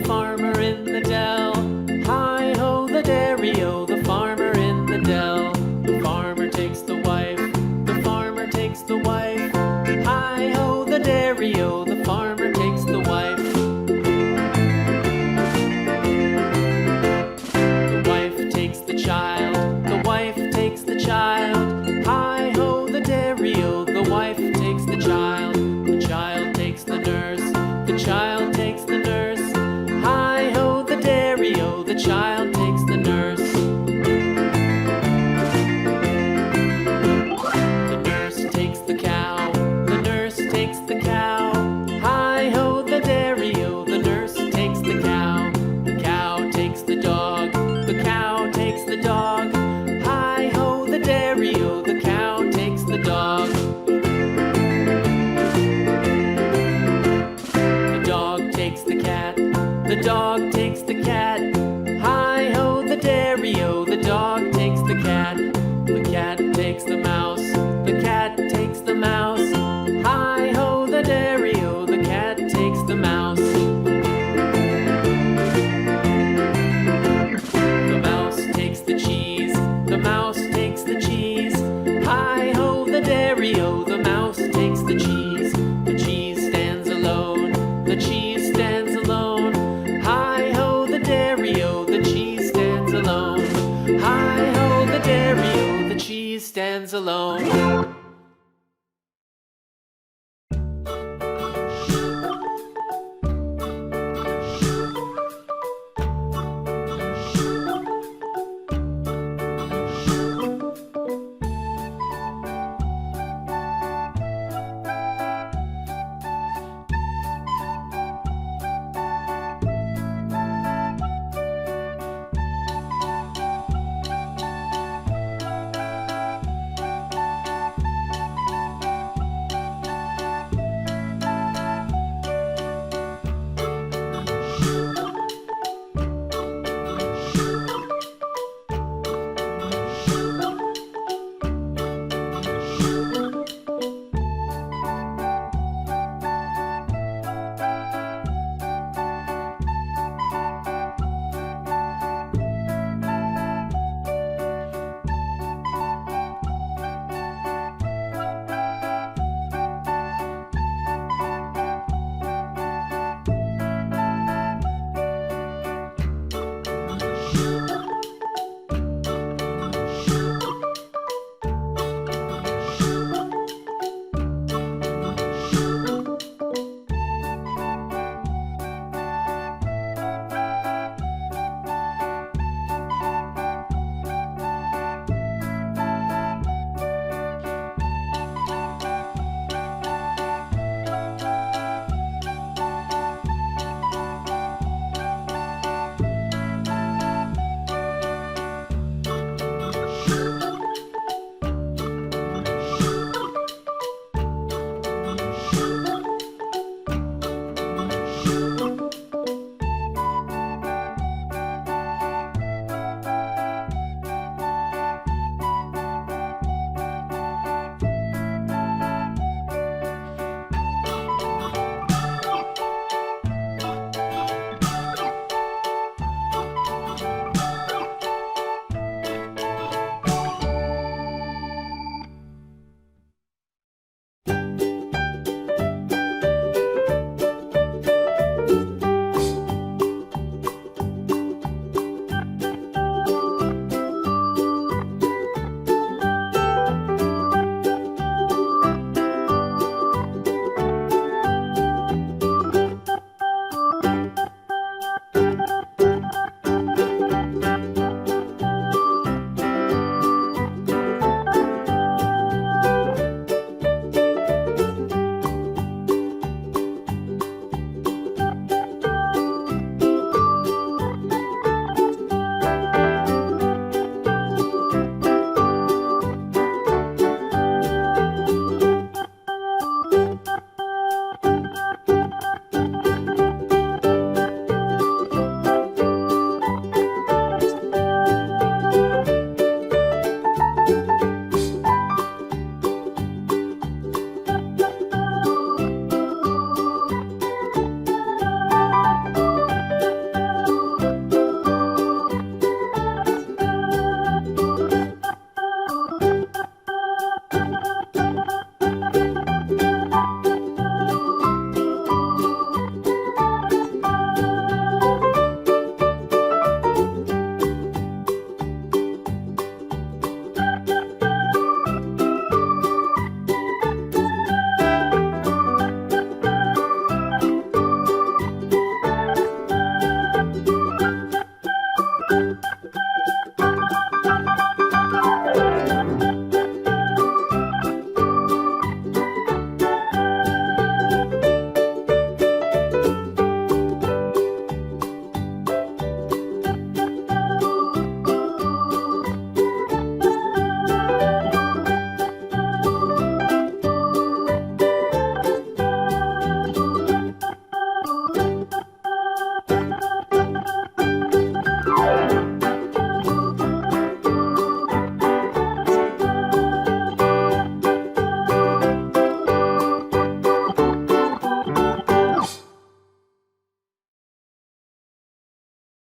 the farmer in the dell. Hi-ho, the dairy-o, the farmer in the dell. The farmer takes the wife, the farmer takes the wife. Hi-ho, the dairy-o, the farmer takes the wife. The wife takes the child, the wife takes the child. Hi-ho, the dairy-o, the wife takes the child. The child takes the nurse, the child takes the nurse. Hi-ho, the dairy-o, the child takes the nurse. The nurse takes the cow, the nurse takes the cow. Hi-ho, the dairy-o, the nurse takes the cow. The cow takes the dog, the cow takes the dog. Hi-ho, the dairy-o, the cow takes the dog. The dog takes the cat, the dog takes the